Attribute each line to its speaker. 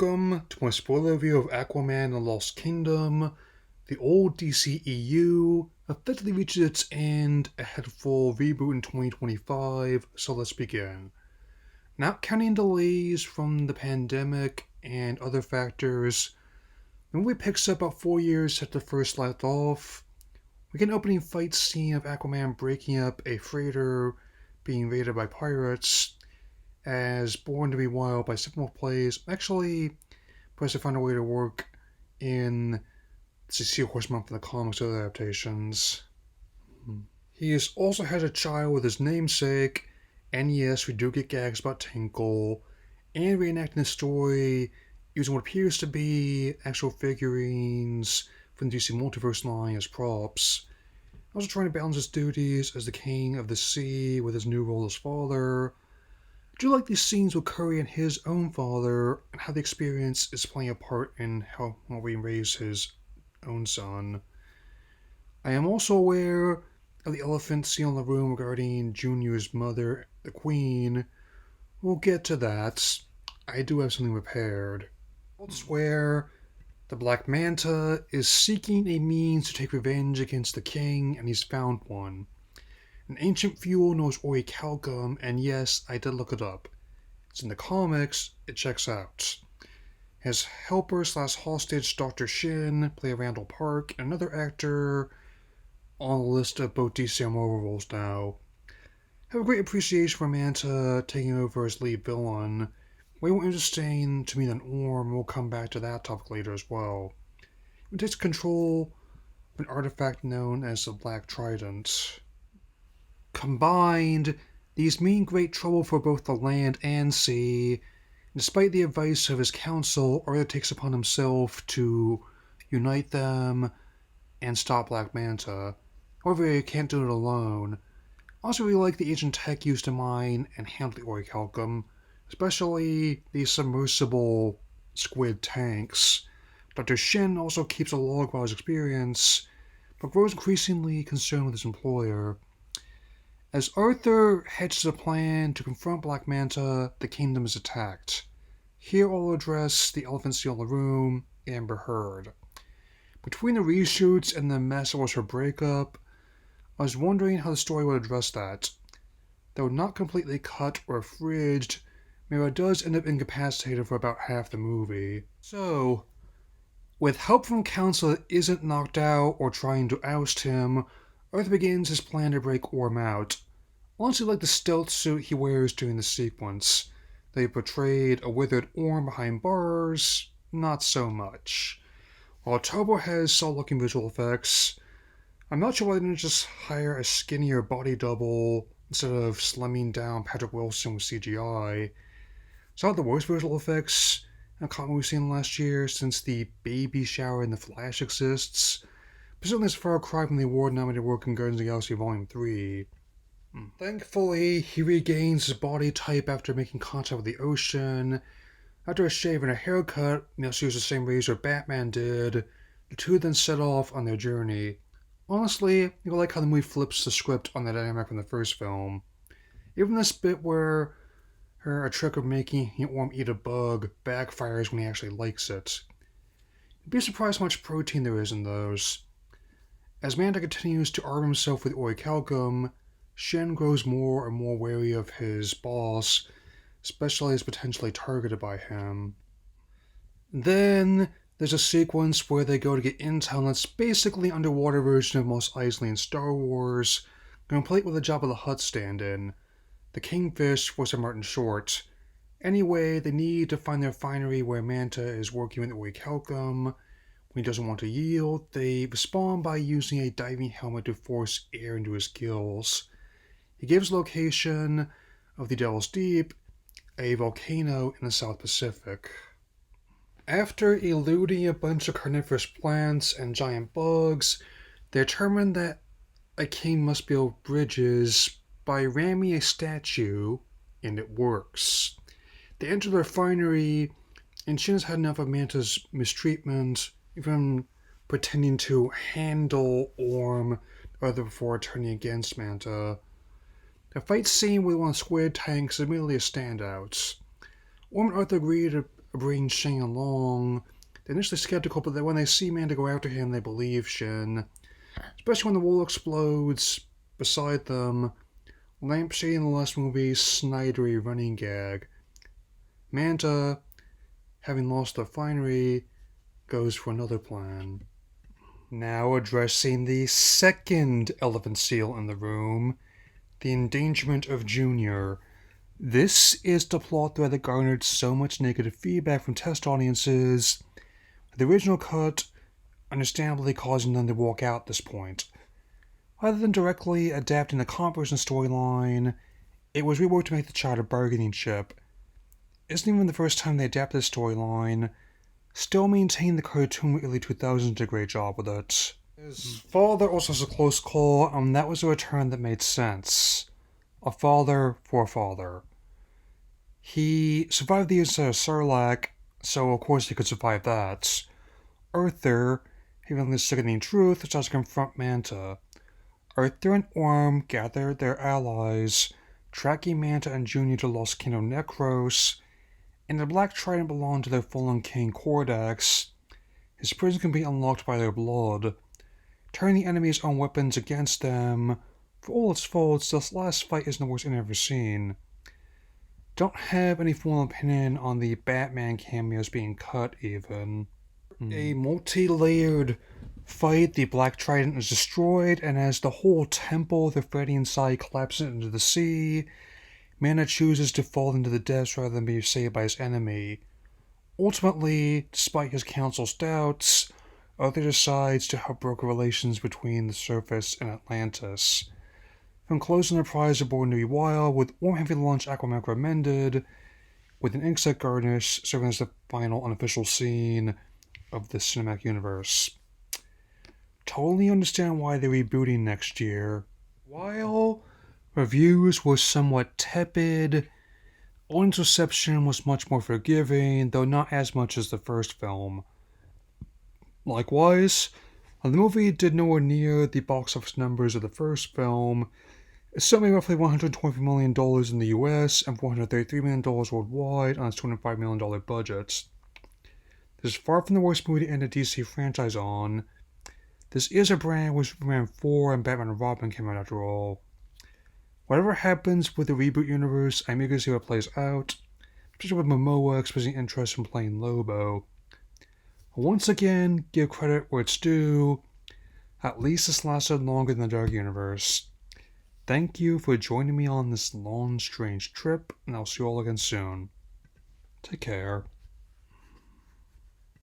Speaker 1: Welcome to my spoiler review of Aquaman and the Lost Kingdom. The old DCEU effectively reaches its end ahead of full reboot in 2025, so let's begin. Not counting delays from the pandemic and other factors, the movie picks up about 4 years after the first left off. We get an opening fight scene of Aquaman breaking up a freighter being raided by pirates, as Born to Be Wild by Steppenwolf plays. Actually, Press to find a way to work in DCEU Horseman from the comics and other adaptations. He also has a child with his namesake, and yes, we do get gags about Tinkle, and reenacting the story using what appears to be actual figurines from the DC Multiverse line as props. Also trying to balance his duties as the King of the Sea with his new role as father. I do like these scenes with Curry and his own father, and how the experience is playing a part in how we raise his own son. I am also aware of the elephant scene in the room regarding Junior's mother, the Queen. We'll get to that. I do have something prepared. Elsewhere, the Black Manta is seeking a means to take revenge against the king, and he's found one. An ancient fuel known as orichalcum, and yes, I did look it up. It's in the comics, it checks out. His helper/hostage Dr. Shin, played by Randall Park, and another actor on the list of both DC and Marvel roles now. I have a great appreciation for Manta taking over as lead villain. Way more interesting to me than Orm, we'll come back to that topic later as well. He takes control of an artifact known as the Black Trident. Combined, these mean great trouble for both the land and sea. Despite the advice of his council, Arthur takes upon himself to unite them and stop Black Manta. However, he can't do it alone. I also really like the agent tech used to mine and handle the orichalcum, especially these submersible squid tanks. Dr. Shin also keeps a log about his experience, but grows increasingly concerned with his employer. As Arthur hatches a plan to confront Black Manta, the kingdom is attacked. Here I'll address the elephant scene in the room, Amber Heard. Between the reshoots and the mess that was her breakup, I was wondering how the story would address that. Though not completely cut or fridged, Mira does end up incapacitated for about half the movie. So, with help from council that isn't knocked out or trying to oust him, Arthur begins his plan to break Orm out. I honestly like the stealth suit he wears during the sequence. They portrayed a withered Orm behind bars, not so much. While Turbo has solid-looking visual effects, I'm not sure why they didn't just hire a skinnier body double instead of slimming down Patrick Wilson with CGI. It's not the worst visual effects in a comic we've seen last year since the baby shower in The Flash exists, but certainly it's a far cry from the award-nominated work in Guardians of the Galaxy Volume 3. Thankfully, he regains his body type after making contact with the ocean. After a shave and a haircut, he also used the same razor Batman did. The two then set off on their journey. Honestly, I like how the movie flips the script on the dynamic from the first film. Even this bit where a trick of making Orm eat a bug backfires when he actually likes it. You'd be surprised how much protein there is in those. As Manta continues to arm himself with orichalcum, Shen grows more and more wary of his boss, especially as potentially targeted by him. Then there's a sequence where they go to get intel that's basically an underwater version of Mos Eisley in Star Wars, complete with a Jabba the Hutt stand-in. The Kingfish voiced by Martin Short. Anyway, they need to find the refinery where Manta is working with orichalcum. When he doesn't want to yield, they respond by using a diving helmet to force air into his gills. He gives location of the Devil's Deep, a volcano in the South Pacific. After eluding a bunch of carnivorous plants and giant bugs, they determine that a king must build bridges by ramming a statue, and it works. They enter the refinery, and Shin has had enough of Manta's mistreatment, even pretending to handle Orm before turning against Manta. The fight scene with one of the squid tanks is immediately a standout. Orm and Arthur agree to bring Shane along. They're initially skeptical, but then when they see Manta go after him, they believe Shin. Especially when the wall explodes beside them. Lampshade in the last movie's Snydery running gag. Manta, having lost the refinery, goes for another plan. Now addressing the second elephant seal in the room, the endangerment of Junior. This is the plot thread that garnered so much negative feedback from test audiences, the original cut understandably causing them to walk out at this point. Rather than directly adapting the comic version storyline, it was reworked to make the child a bargaining chip. Isn't even the first time they adapted the storyline. Still maintaining the cartoon early 2000s did a great job with it. His father also has a close call, and that was a return that made sense. A father for a father. He survived the inside of Sarlacc, so of course he could survive that. Arthur, hearing the sickening truth, decides to confront Manta. Arthur and Orm gather their allies, tracking Manta and Junior to Lost Kingdom Necros, and the Black Trident belonged to their fallen king Kordax. His prison can be unlocked by their blood, turning the enemy's own weapons against them. For all its faults, this last fight isn't the worst I've ever seen. Don't have any formal opinion on the Batman cameos being cut, even. A multi-layered fight, the Black Trident is destroyed, and as the whole temple they're fighting inside collapses into the sea, Manta chooses to fall into the depths rather than be saved by his enemy. Ultimately, despite his council's doubts, Arthur decides to help broker relations between the surface and Atlantis. From closing the prize of Born to Be Wild, with Orm having launched Aquaman recommended, with an insect garnish serving as the final unofficial scene of the cinematic universe. Totally understand why they're rebooting next year. While reviews were somewhat tepid, audience reception was much more forgiving, though not as much as the first film. Likewise, the movie did nowhere near the box office numbers of the first film. It still made roughly $124 million in the US and $433 million worldwide on its $205 million budget. This is far from the worst movie to end a DC franchise on. This is a brand where Superman 4 and Batman and Robin came out after all. Whatever happens with the reboot universe, I'm eager to see how it plays out, especially with Momoa expressing interest in playing Lobo. Once again, give credit where it's due. At least this lasted longer than the Dark Universe. Thank you for joining me on this long, strange trip, and I'll see you all again soon. Take care.